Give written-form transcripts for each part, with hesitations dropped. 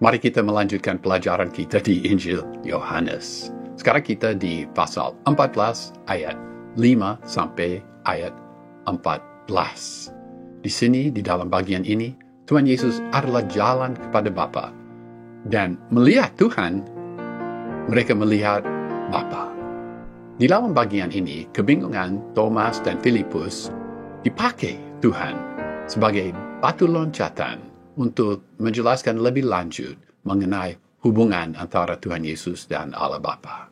Mari kita melanjutkan pelajaran kita di Injil Yohanes. Sekarang kita di pasal 14 ayat 5 sampai ayat 14. Di sini, di dalam bagian ini, Tuhan Yesus adalah jalan kepada Bapa. Dan melihat Tuhan, mereka melihat Bapa. Di dalam bagian ini, kebingungan Thomas dan Filipus dipakai Tuhan sebagai batu loncatan untuk menjelaskan lebih lanjut mengenai hubungan antara Tuhan Yesus dan Allah Bapa.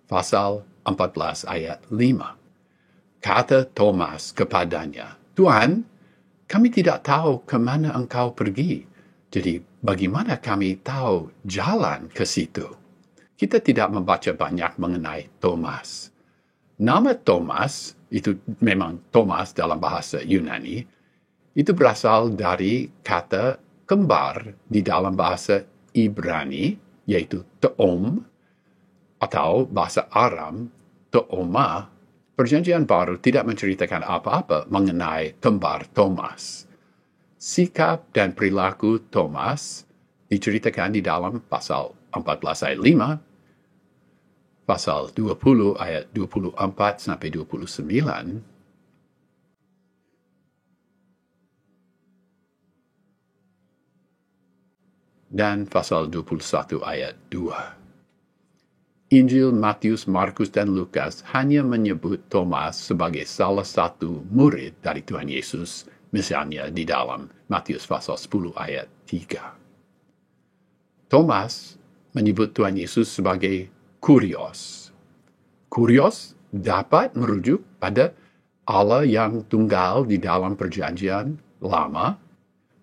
Pasal 14 ayat 5. Kata Thomas kepadanya, "Tuhan, kami tidak tahu ke mana engkau pergi. Jadi bagaimana kami tahu jalan ke situ?" Kita tidak membaca banyak mengenai Thomas. Nama Thomas, itu memang Thomas dalam bahasa Yunani, itu berasal dari kata kembar di dalam bahasa Ibrani, yaitu Teom, atau bahasa Aram, Teoma. Perjanjian Baru tidak menceritakan apa-apa mengenai kembar Thomas. Sikap dan perilaku Thomas diceritakan di dalam pasal 14 ayat 5, pasal 20 ayat 24 sampai 29, dan pasal 21 ayat 2. Injil Matius, Markus, dan Lukas hanya menyebut Thomas sebagai salah satu murid dari Tuhan Yesus, misalnya di dalam Matius pasal 10 ayat 3. Thomas menyebut Tuhan Yesus sebagai Kurios. Kurios dapat merujuk pada Allah yang tunggal di dalam perjanjian lama,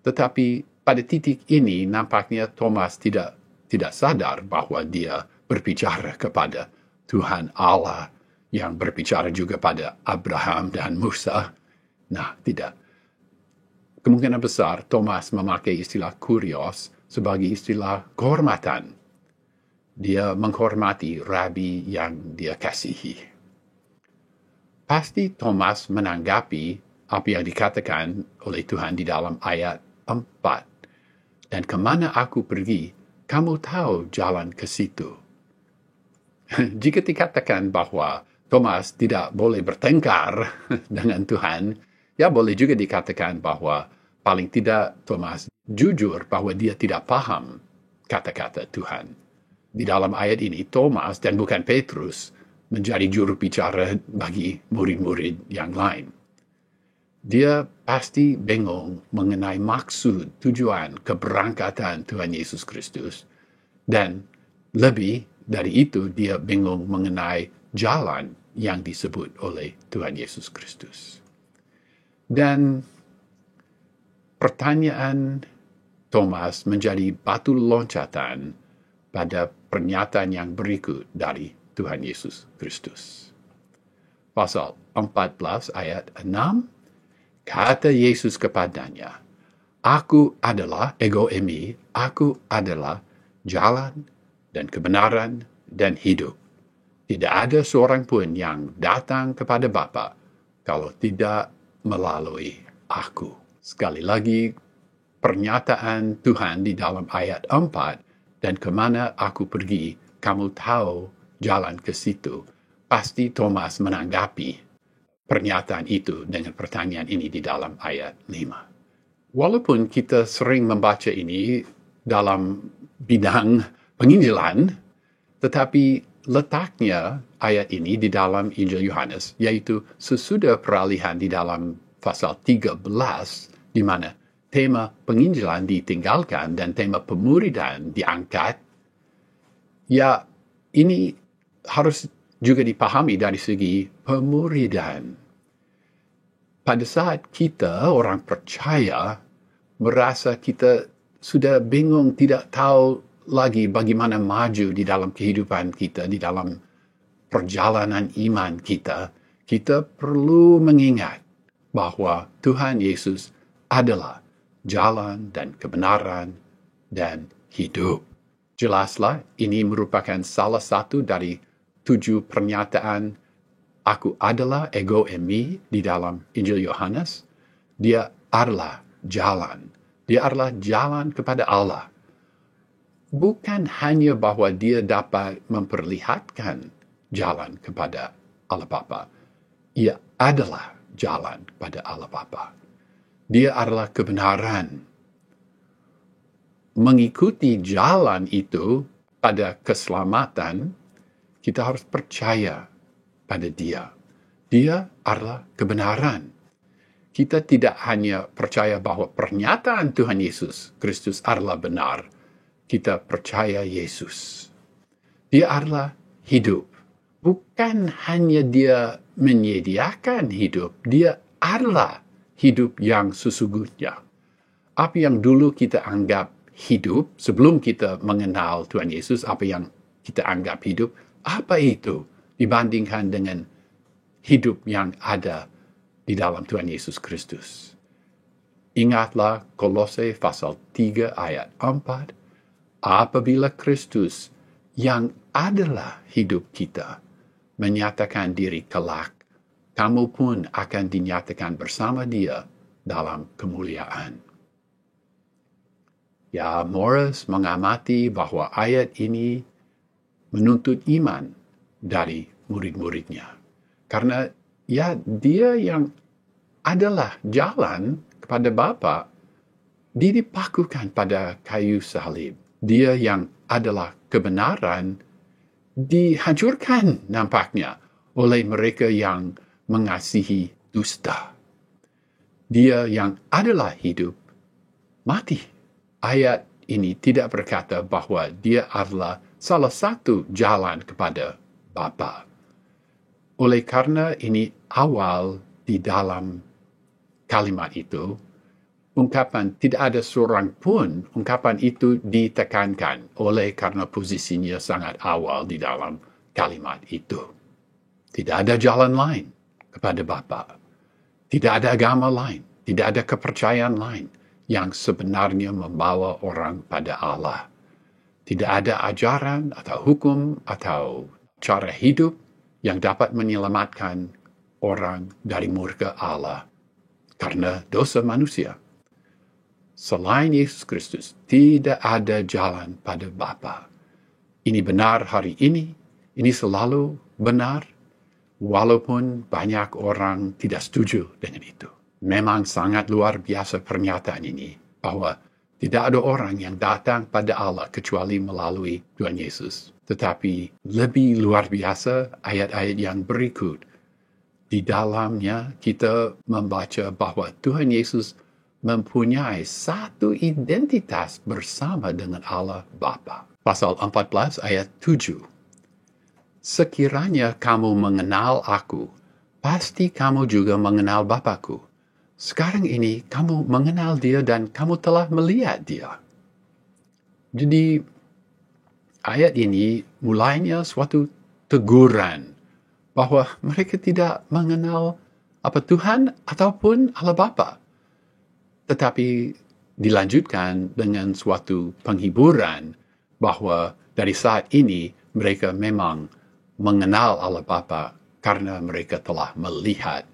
tetapi pada titik ini nampaknya Thomas tidak sadar bahwa dia berbicara kepada Tuhan Allah yang berbicara juga pada Abraham dan Musa. Nah, tidak. Kemungkinan besar Thomas memakai istilah kurios sebagai istilah kehormatan. Dia menghormati rabi yang dia kasihi. Pasti Thomas menanggapi apa yang dikatakan oleh Tuhan di dalam ayat 4. Dan kemana aku pergi, kamu tahu jalan ke situ. Jika dikatakan bahwa Thomas tidak boleh bertengkar dengan Tuhan, ya boleh juga dikatakan bahwa paling tidak Thomas jujur bahwa dia tidak paham kata-kata Tuhan. Di dalam ayat ini, Thomas dan bukan Petrus menjadi juru bicara bagi murid-murid yang lain. Dia pasti bingung mengenai maksud, tujuan, keberangkatan Tuhan Yesus Kristus. Dan lebih dari itu, dia bingung mengenai jalan yang disebut oleh Tuhan Yesus Kristus. Dan pertanyaan Thomas menjadi batu loncatan pada pernyataan yang berikut dari Tuhan Yesus Kristus. Pasal 14 ayat 6, kata Yesus kepadanya, "Aku adalah ego emi, aku adalah jalan dan kebenaran dan hidup. Tidak ada seorang pun yang datang kepada Bapa kalau tidak melalui aku." Sekali lagi, pernyataan Tuhan di dalam ayat 4, dan kemana aku pergi, kamu tahu jalan ke situ. Pasti Thomas menanggapi pernyataan itu dengan pertanyaan ini di dalam ayat 5. Walaupun kita sering membaca ini dalam bidang penginjilan, tetapi letaknya ayat ini di dalam Injil Yohanes, yaitu sesudah peralihan di dalam pasal 13, di mana tema penginjilan ditinggalkan dan tema pemuridan diangkat, ya ini harus juga dipahami dari segi pemuridan. Pada saat kita, orang percaya, merasa kita sudah bingung, tidak tahu lagi bagaimana maju di dalam kehidupan kita, di dalam perjalanan iman kita, kita perlu mengingat bahwa Tuhan Yesus adalah jalan dan kebenaran dan hidup. Jelaslah, ini merupakan salah satu dari 7 pernyataan aku adalah ego emi di dalam Injil Yohanes. Dia adalah jalan. Dia adalah jalan kepada Allah. bukan hanya bahwa dia dapat memperlihatkan jalan kepada Allah Bapa. Ia adalah jalan kepada Allah Bapa. Dia adalah kebenaran. Mengikuti jalan itu pada keselamatan, kita harus percaya pada Dia. Dia adalah kebenaran. Kita tidak hanya percaya bahwa pernyataan Tuhan Yesus Kristus adalah benar. Kita percaya Yesus. Dia adalah hidup. Bukan hanya Dia menyediakan hidup, Dia adalah hidup yang sesungguhnya. Apa yang dulu kita anggap hidup, sebelum kita mengenal Tuhan Yesus, apa yang kita anggap hidup, apa itu dibandingkan dengan hidup yang ada di dalam Tuhan Yesus Kristus. Ingatlah Kolose pasal 3 ayat 4. Apabila Kristus yang adalah hidup kita menyatakan diri kelak, kamu pun akan dinyatakan bersama Dia dalam kemuliaan. Ya, Morris mengamati bahwa ayat ini menuntut iman dari murid-muridnya. Karena ya, Dia yang adalah jalan kepada Bapa, Dia dipakukan pada kayu salib. Dia yang adalah kebenaran dihancurkan nampaknya oleh mereka yang mengasihi dusta. Dia yang adalah hidup mati. Ayat ini tidak berkata bahwa Dia adalah salah satu jalan kepada Bapa. Oleh karena ini awal di dalam kalimat itu, ungkapan tidak ada seorang pun, ungkapan itu ditekankan oleh karena posisinya sangat awal di dalam kalimat itu. Tidak ada jalan lain kepada Bapa. Tidak ada agama lain. Tidak ada kepercayaan lain yang sebenarnya membawa orang pada Allah. Tidak ada ajaran atau hukum atau cara hidup yang dapat menyelamatkan orang dari murka Allah karena dosa manusia. Selain Yesus Kristus, tidak ada jalan pada Bapa. Ini benar hari ini, ini selalu benar, walaupun banyak orang tidak setuju dengan itu. Memang sangat luar biasa pernyataan ini, bahwa tidak ada orang yang datang pada Allah kecuali melalui Tuhan Yesus. Tetapi lebih luar biasa ayat-ayat yang berikut. Di dalamnya kita membaca bahwa Tuhan Yesus mempunyai satu identitas bersama dengan Allah Bapa. Pasal 14 ayat 7. Sekiranya kamu mengenal aku, pasti kamu juga mengenal Bapakku. Sekarang ini kamu mengenal Dia dan kamu telah melihat Dia. Jadi ayat ini mulainya suatu teguran bahwa mereka tidak mengenal apa Tuhan ataupun Allah Bapa. Tetapi dilanjutkan dengan suatu penghiburan bahwa dari saat ini mereka memang mengenal Allah Bapa karena mereka telah melihat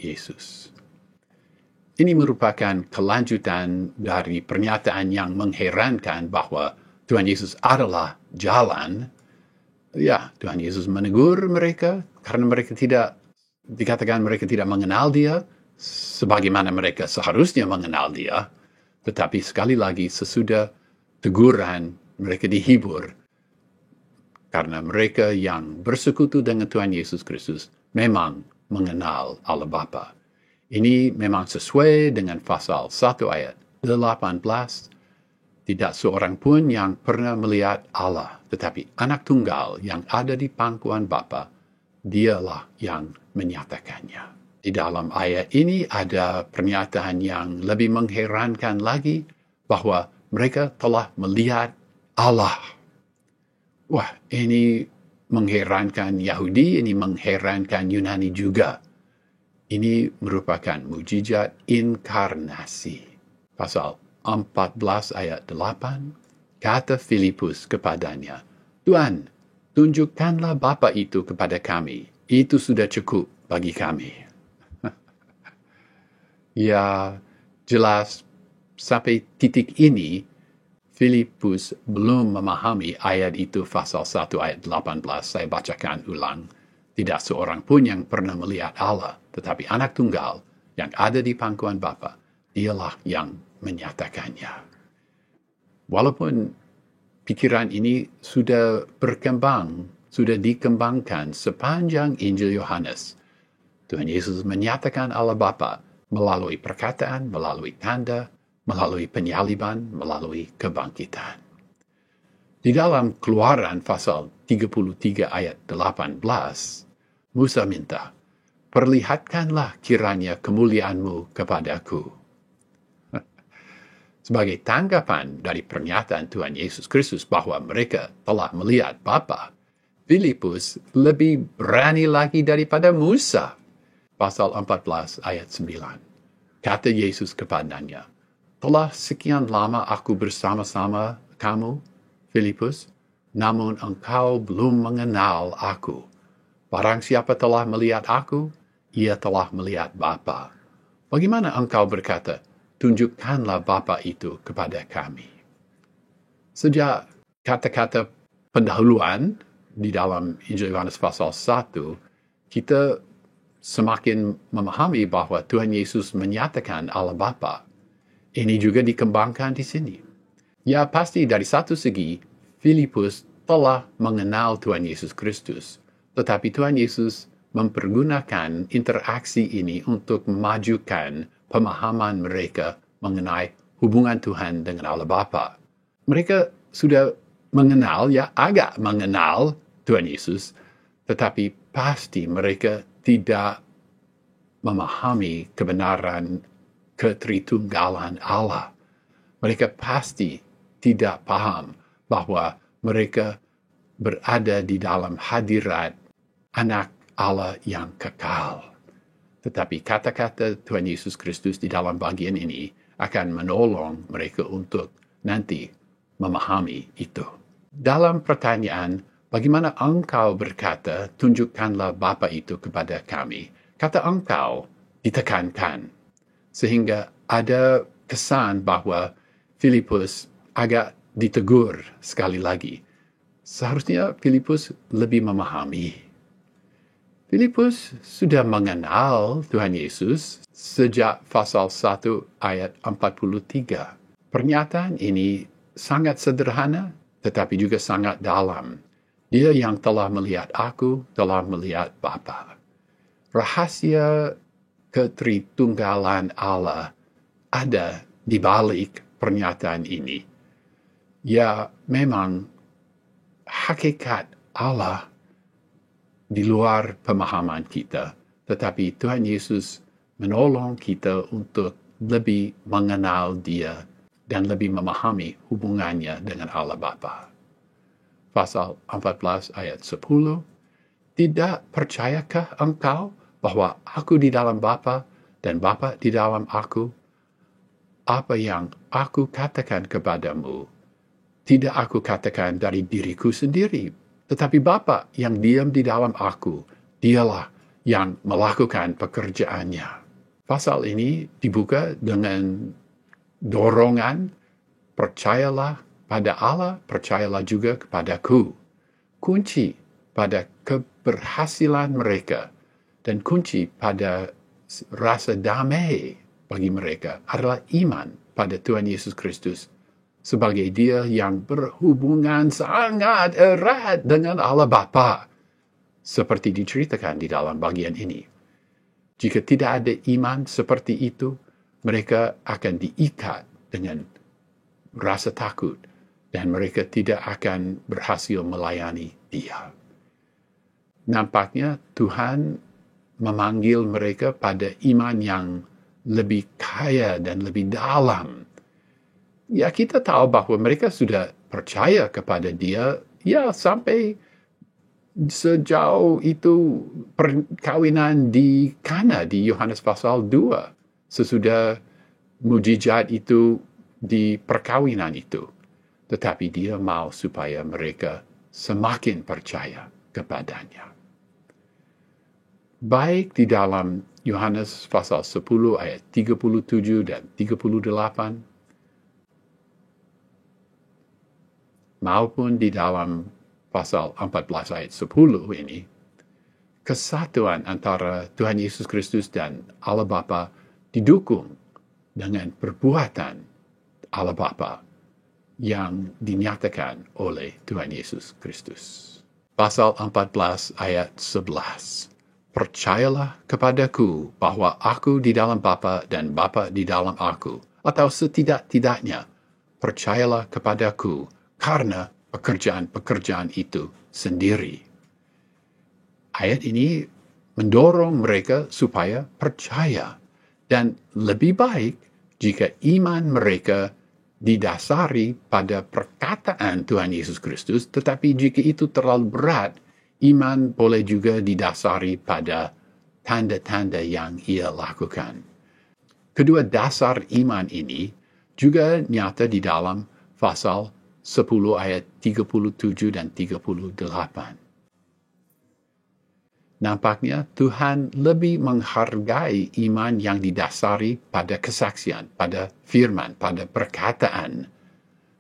Yesus. Ini merupakan kelanjutan dari pernyataan yang mengherankan bahwa Tuhan Yesus adalah jalan. Ya, Tuhan Yesus menegur mereka karena mereka dikatakan mereka tidak mengenal Dia, sebagaimana mereka seharusnya mengenal Dia. Tetapi sekali lagi sesudah teguran, mereka dihibur. Karena mereka yang bersekutu dengan Tuhan Yesus Kristus memang mengenal Allah Bapa. Ini memang sesuai dengan pasal 1 ayat 18. Tidak seorang pun yang pernah melihat Allah, tetapi anak tunggal yang ada di pangkuan Bapa, Dialah yang menyatakannya. Di dalam ayat ini ada pernyataan yang lebih mengherankan lagi, bahwa mereka telah melihat Allah. Wah, ini mengherankan Yahudi, ini mengherankan Yunani juga. Ini merupakan mujizat inkarnasi. Pasal 14 ayat 8, kata Filipus kepadanya, Tuhan, tunjukkanlah Bapa itu kepada kami. Itu sudah cukup bagi kami. Ya, jelas sampai titik ini, Filipus belum memahami ayat itu pasal 1 ayat 18. Saya bacakan ulang. Tidak seorang pun yang pernah melihat Allah, tetapi anak tunggal yang ada di pangkuan Bapa, dialah yang menyatakannya. Walaupun pikiran ini sudah berkembang, sudah dikembangkan sepanjang Injil Yohanes, Tuhan Yesus menyatakan Allah Bapa melalui perkataan, melalui tanda, melalui penyaliban, melalui kebangkitan. Di dalam Keluaran pasal 33 ayat 18, Musa minta, "Perlihatkanlah kiranya kemuliaanmu kepadaku." Sebagai tanggapan dari pernyataan Tuhan Yesus Kristus bahwa mereka telah melihat Bapa, Filipus lebih berani lagi daripada Musa. Pasal 14 ayat 9. Kata Yesus kepadanya, "Telah sekian lama aku bersama-sama kamu, Filipus, namun engkau belum mengenal aku. Barang siapa telah melihat aku, ia telah melihat Bapa. Bagaimana engkau berkata, tunjukkanlah Bapa itu kepada kami?" Sejak kata-kata pendahuluan di dalam Injil Yohanes pasal 1, kita semakin memahami bahwa Tuhan Yesus menyatakan Allah Bapa. Ini juga dikembangkan di sini. Ya, pasti dari satu segi, Filipus telah mengenal Tuhan Yesus Kristus. Tetapi Tuhan Yesus mempergunakan interaksi ini untuk memajukan pemahaman mereka mengenai hubungan Tuhan dengan Allah Bapa. Mereka sudah mengenal, ya agak mengenal Tuhan Yesus, tetapi pasti mereka tidak memahami kebenaran ketritunggalan Allah. Mereka pasti tidak paham bahwa mereka berada di dalam hadirat anak Allah yang kekal. Tetapi kata-kata Tuhan Yesus Kristus di dalam bagian ini akan menolong mereka untuk nanti memahami itu. Dalam pertanyaan, bagaimana engkau berkata, tunjukkanlah Bapa itu kepada kami? Kata engkau ditekankan, sehingga ada kesan bahwa Filipus agak ditegur sekali lagi. Seharusnya Filipus lebih memahami. Filipus sudah mengenal Tuhan Yesus sejak pasal 1 ayat 43. Pernyataan ini sangat sederhana, tetapi juga sangat dalam. Dia yang telah melihat aku, telah melihat Bapa. Rahasia ketritunggalan Allah ada di balik pernyataan ini. Ya, memang hakikat Allah di luar pemahaman kita, tetapi Tuhan Yesus menolong kita untuk lebih mengenal Dia dan lebih memahami hubungannya dengan Allah Bapa. Pasal 14 ayat 10, "Tidak percayakah engkau bahwa aku di dalam Bapa dan Bapa di dalam aku? Apa yang aku katakan kepadamu, tidak aku katakan dari diriku sendiri, tetapi Bapa yang diam di dalam aku, dialah yang melakukan pekerjaannya." Pasal ini dibuka dengan dorongan, percayalah pada Allah, percayalah juga kepadaku. Kunci pada keberhasilan mereka dan kunci pada rasa damai bagi mereka adalah iman pada Tuhan Yesus Kristus sebagai Dia yang berhubungan sangat erat dengan Allah Bapa, seperti diceritakan di dalam bagian ini. Jika tidak ada iman seperti itu, mereka akan diikat dengan rasa takut dan mereka tidak akan berhasil melayani Dia. Nampaknya Tuhan memanggil mereka pada iman yang lebih kaya dan lebih dalam. Ya, kita tahu bahwa mereka sudah percaya kepada Dia, ya sampai sejauh itu perkawinan di Kana di Yohanes pasal 2, sesudah mujizat itu di perkawinan itu. Tetapi Dia mau supaya mereka semakin percaya kepadanya. Baik di dalam Yohanes pasal 10 ayat 37 dan 38, maupun di dalam pasal 14 ayat 10 ini, kesatuan antara Tuhan Yesus Kristus dan Allah Bapa didukung dengan perbuatan Allah Bapa yang dinyatakan oleh Tuhan Yesus Kristus. Pasal 14 ayat 11. Percayalah kepadaku bahwa aku di dalam Bapa dan Bapa di dalam aku. Atau setidak-tidaknya, percayalah kepadaku karena pekerjaan-pekerjaan itu sendiri. Ayat ini mendorong mereka supaya percaya. Dan lebih baik jika iman mereka didasari pada perkataan Tuhan Yesus Kristus, tetapi jika itu terlalu berat, iman boleh juga didasari pada tanda-tanda yang ia lakukan. Kedua dasar iman ini juga nyata di dalam pasal 10 ayat 37 dan 38. Nampaknya Tuhan lebih menghargai iman yang didasari pada kesaksian, pada firman, pada perkataan.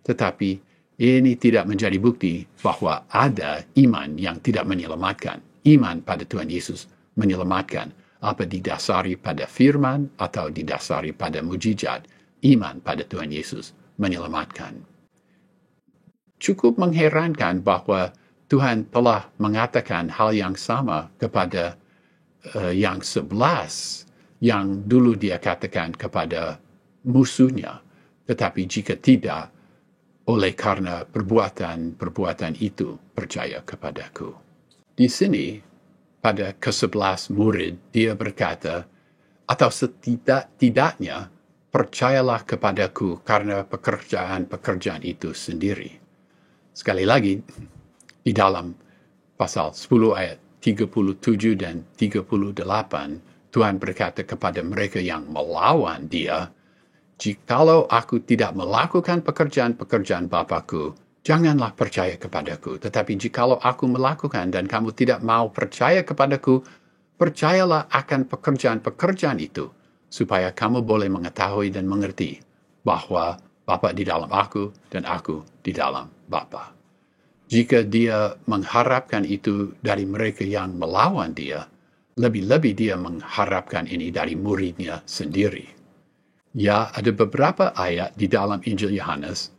Tetapi ini tidak menjadi bukti bahwa ada iman yang tidak menyelamatkan. Iman pada Tuhan Yesus menyelamatkan. Apa didasari pada firman atau didasari pada mujizat, iman pada Tuhan Yesus menyelamatkan. Cukup mengherankan bahwa Tuhan telah mengatakan hal yang sama kepada yang 11 yang dulu dia katakan kepada musuhnya. Tetapi jika tidak, oleh karena perbuatan itu percaya kepadaku. Di sini, pada ke-11 murid, dia berkata, atau setidak-tidaknya, percayalah kepadaku karena pekerjaan-pekerjaan itu sendiri. Sekali lagi, di dalam pasal 10 ayat 37 dan 38, Tuhan berkata kepada mereka yang melawan dia, jikalau aku tidak melakukan pekerjaan-pekerjaan Bapa-Ku, janganlah percaya kepadaku. Tetapi jikalau aku melakukan dan kamu tidak mau percaya kepadaku, percayalah akan pekerjaan-pekerjaan itu, supaya kamu boleh mengetahui dan mengerti bahwa Bapa di dalam aku dan aku di dalam Bapa. Jika dia mengharapkan itu dari mereka yang melawan dia, lebih-lebih dia mengharapkan ini dari muridnya sendiri. Ya, ada beberapa ayat di dalam Injil Yohanes.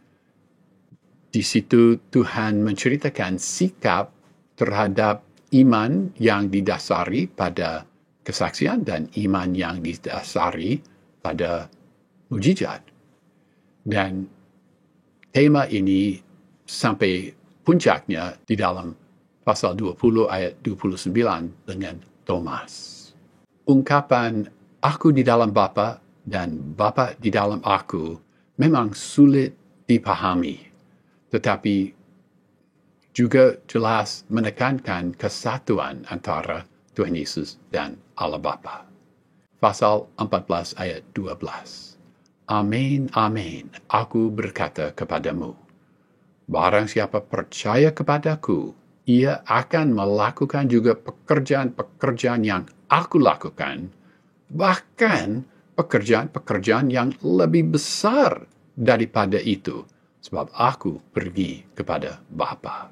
Di situ Tuhan menceritakan sikap terhadap iman yang didasari pada kesaksian dan iman yang didasari pada mujizat. Dan tema ini sampai puncaknya di dalam pasal 20 ayat 29 dengan Thomas. Ungkapan aku di dalam Bapa dan Bapa di dalam aku memang sulit dipahami, tetapi juga jelas menekankan kesatuan antara Tuhan Yesus dan Allah Bapa. Pasal 14 ayat 12. Amin, amin, aku berkata kepadamu, barang siapa percaya kepadaku, ia akan melakukan juga pekerjaan-pekerjaan yang aku lakukan, bahkan pekerjaan-pekerjaan yang lebih besar daripada itu, sebab aku pergi kepada Bapa.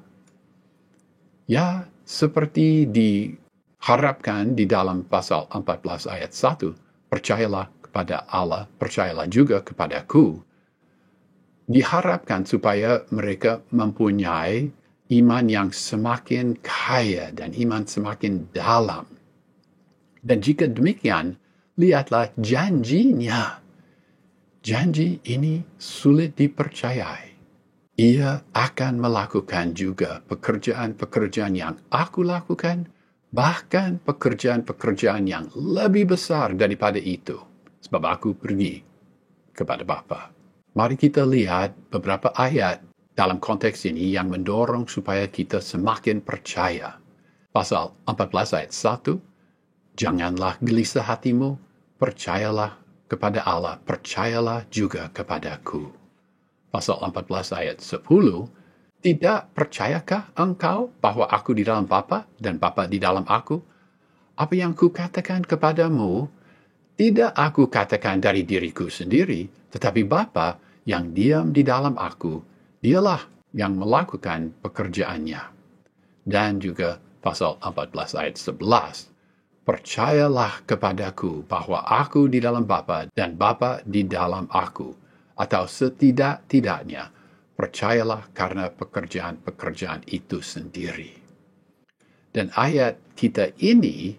Ya, seperti diharapkan di dalam pasal 14 ayat 1, percayalah kepada Allah, percayalah juga kepadaku, diharapkan supaya mereka mempunyai iman yang semakin kaya dan iman semakin dalam. Dan jika demikian, lihatlah janjinya. Janji ini sulit dipercayai. Ia akan melakukan juga pekerjaan-pekerjaan yang aku lakukan, bahkan pekerjaan-pekerjaan yang lebih besar daripada itu, sebab aku pergi kepada Bapa. Mari kita lihat beberapa ayat dalam konteks ini yang mendorong supaya kita semakin percaya. Pasal 14 ayat 1, janganlah gelisah hatimu, percayalah kepada Allah, percayalah juga kepadaku. Pasal 14 ayat 10, tidak percayakah engkau bahwa aku di dalam Bapa dan Bapa di dalam aku? Apa yang kukatakan kepadamu, tidak aku katakan dari diriku sendiri, tetapi Bapa yang diam di dalam aku, dialah yang melakukan pekerjaannya. Dan juga pasal 14 ayat 11, percayalah kepadaku bahwa aku di dalam Bapa dan Bapa di dalam aku, atau setidak-tidaknya percayalah karena pekerjaan-pekerjaan itu sendiri. Dan ayat kita ini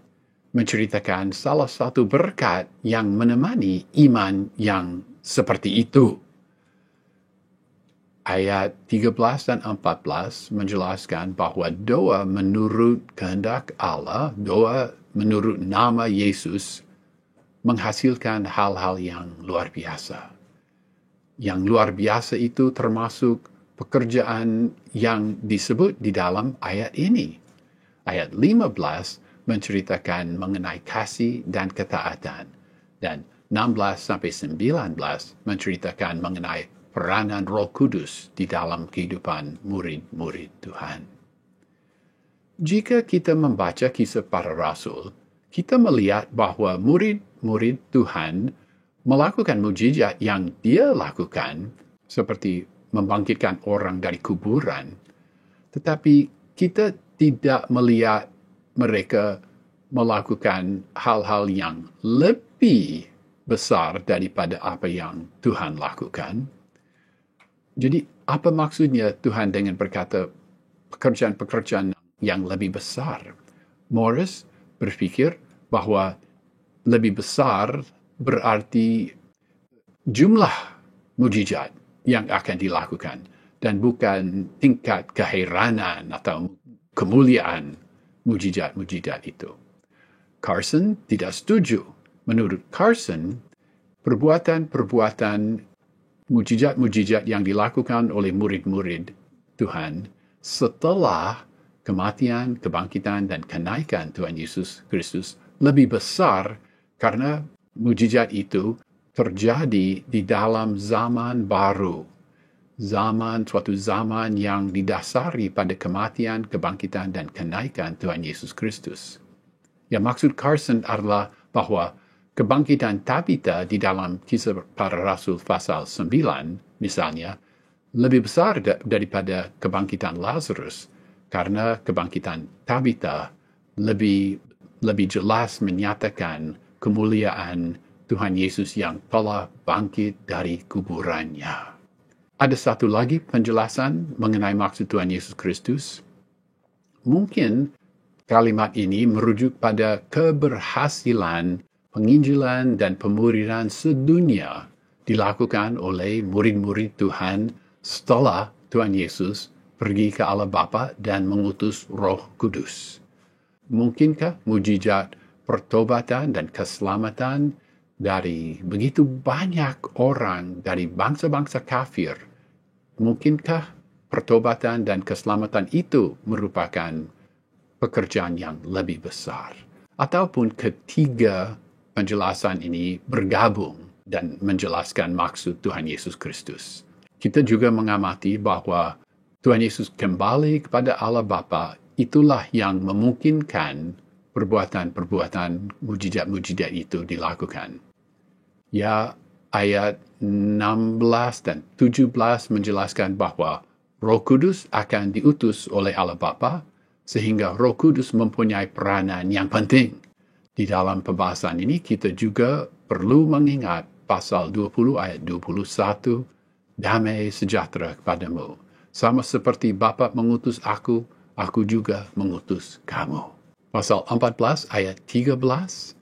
menceritakan salah satu berkat yang menemani iman yang seperti itu. Ayat 13 dan 14 menjelaskan bahwa doa menurut kehendak Allah, doa menurut nama Yesus, menghasilkan hal-hal yang luar biasa. Yang luar biasa itu termasuk pekerjaan yang disebut di dalam ayat ini. Ayat 15 menceritakan mengenai kasih dan ketaatan. Dan 16 sampai 19 menceritakan mengenai peranan Roh Kudus di dalam kehidupan murid-murid Tuhan. Jika kita membaca kisah para rasul, kita melihat bahwa murid-murid Tuhan melakukan mukjizat yang dia lakukan, seperti membangkitkan orang dari kuburan, tetapi kita tidak melihat mereka melakukan hal-hal yang lebih besar daripada apa yang Tuhan lakukan. Jadi, apa maksudnya Tuhan dengan berkata pekerjaan-pekerjaan yang lebih besar? Morris berpikir bahwa lebih besar berarti jumlah mukjizat yang akan dilakukan dan bukan tingkat keheranan atau kemuliaan mukjizat-mukjizat itu. Carson tidak setuju. Menurut Carson, perbuatan-perbuatan mukjizat-mukjizat yang dilakukan oleh murid-murid Tuhan setelah kematian, kebangkitan, dan kenaikan Tuhan Yesus Kristus lebih besar karena mukjizat itu terjadi di dalam zaman baru. Suatu zaman yang didasari pada kematian, kebangkitan, dan kenaikan Tuhan Yesus Kristus. Yang maksud Carson adalah bahwa kebangkitan Tabita di dalam kisah para rasul pasal 9, misalnya, lebih besar daripada kebangkitan Lazarus, karena kebangkitan Tabita lebih jelas menyatakan kemuliaan Tuhan Yesus yang telah bangkit dari kuburannya. Ada satu lagi penjelasan mengenai maksud Tuhan Yesus Kristus. Mungkin kalimat ini merujuk pada keberhasilan penginjilan dan pemuridan sedunia dilakukan oleh murid-murid Tuhan setelah Tuhan Yesus pergi ke Allah Bapa dan mengutus Roh Kudus. Mungkinkah mukjizat pertobatan dan keselamatan dari begitu banyak orang dari bangsa-bangsa kafir? Mungkinkah pertobatan dan keselamatan itu merupakan pekerjaan yang lebih besar? Ataupun ketiga penjelasan ini bergabung dan menjelaskan maksud Tuhan Yesus Kristus. Kita juga mengamati bahwa Tuhan Yesus kembali kepada Allah Bapa, itulah yang memungkinkan perbuatan-perbuatan mukjizat-mukjizat itu dilakukan. Ya, ayat 16 dan 17 menjelaskan bahwa Roh Kudus akan diutus oleh Allah Bapa, sehingga Roh Kudus mempunyai peranan yang penting. Di dalam pembahasan ini kita juga perlu mengingat pasal 20 ayat 21, damai sejahtera kepadamu. Sama seperti Bapa mengutus aku juga mengutus kamu. Pasal 14 ayat 13,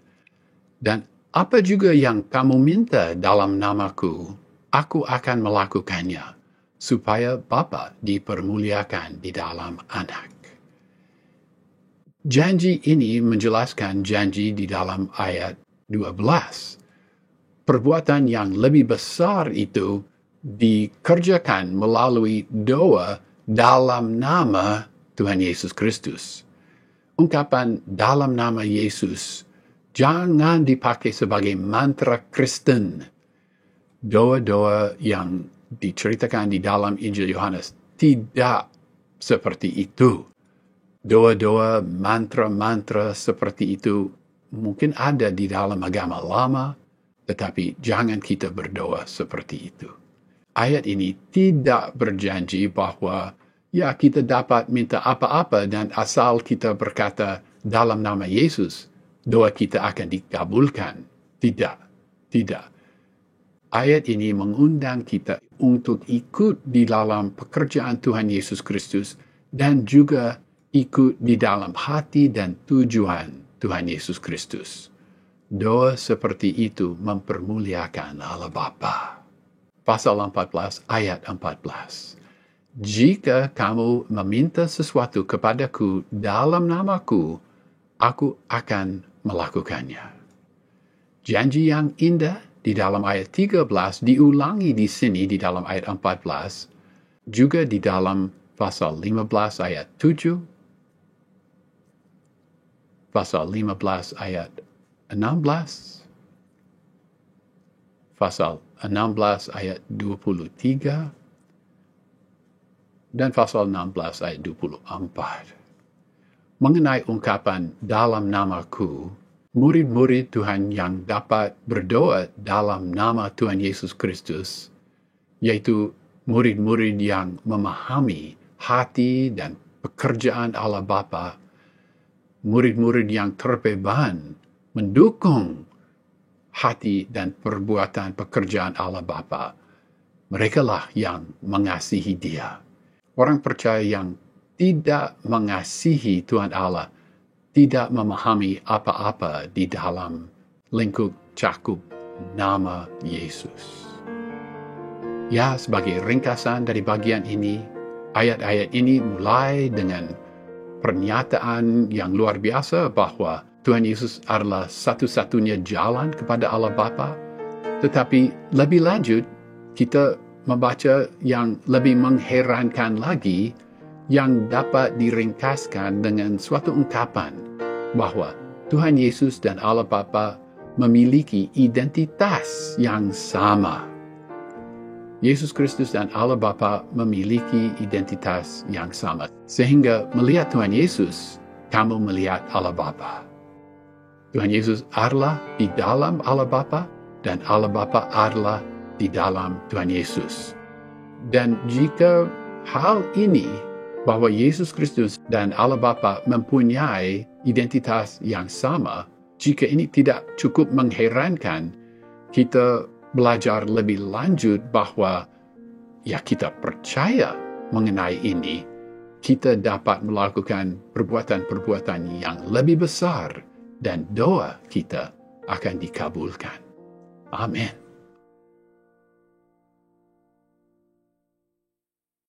dan apa juga yang kamu minta dalam namaku, aku akan melakukannya, supaya Bapa dipermuliakan di dalam Anak. Janji ini menjelaskan janji di dalam ayat 12. Perbuatan yang lebih besar itu dikerjakan melalui doa dalam nama Tuhan Yesus Kristus. Ungkapan dalam nama Yesus jangan dipakai sebagai mantra Kristen. Doa-doa yang diceritakan di dalam Injil Yohanes tidak seperti itu. Doa-doa, mantra-mantra seperti itu mungkin ada di dalam agama lama, tetapi jangan kita berdoa seperti itu. Ayat ini tidak berjanji bahwa ya kita dapat minta apa-apa dan asal kita berkata dalam nama Yesus, doa kita akan dikabulkan. Tidak, tidak. Ayat ini mengundang kita untuk ikut di dalam pekerjaan Tuhan Yesus Kristus dan juga ikut di dalam hati dan tujuan Tuhan Yesus Kristus. Doa seperti itu mempermuliakan Allah Bapa. Pasal 14 ayat 14. Jika kamu meminta sesuatu kepadaku dalam namaku, aku akan melakukannya. Janji yang indah di dalam ayat 13 diulangi di sini di dalam ayat 14, juga di dalam pasal 15 ayat 7, pasal 15 ayat 16, pasal 16 ayat 23, dan pasal 16 ayat 24. Mengenai ungkapan dalam namaku, murid-murid Tuhan yang dapat berdoa dalam nama Tuhan Yesus Kristus, yaitu murid-murid yang memahami hati dan pekerjaan Allah Bapa, murid-murid yang terbeban mendukung hati dan perbuatan pekerjaan Allah Bapa. Merekalah yang mengasihi Dia. Orang percaya yang tidak mengasihi Tuhan Allah tidak memahami apa-apa di dalam lingkup cakup nama Yesus. Ya, sebagai ringkasan dari bagian ini, ayat-ayat ini mulai dengan pernyataan yang luar biasa bahwa Tuhan Yesus adalah satu-satunya jalan kepada Allah Bapa. Tetapi lebih lanjut, kita membaca yang lebih mengherankan lagi yang dapat diringkaskan dengan suatu ungkapan bahwa Tuhan Yesus dan Allah Bapa memiliki identitas yang sama. Yesus Kristus dan Allah Bapa memiliki identitas yang sama. Sehingga melihat Tuhan Yesus, kamu melihat Allah Bapa. Tuhan Yesus adalah di dalam Allah Bapa dan Allah Bapa adalah di dalam Tuhan Yesus. Dan jika hal ini, bahwa Yesus Kristus dan Allah Bapa mempunyai identitas yang sama, jika ini tidak cukup mengherankan, kita belajar lebih lanjut bahwa ya kita percaya mengenai ini, kita dapat melakukan perbuatan-perbuatan yang lebih besar dan doa kita akan dikabulkan. Amin.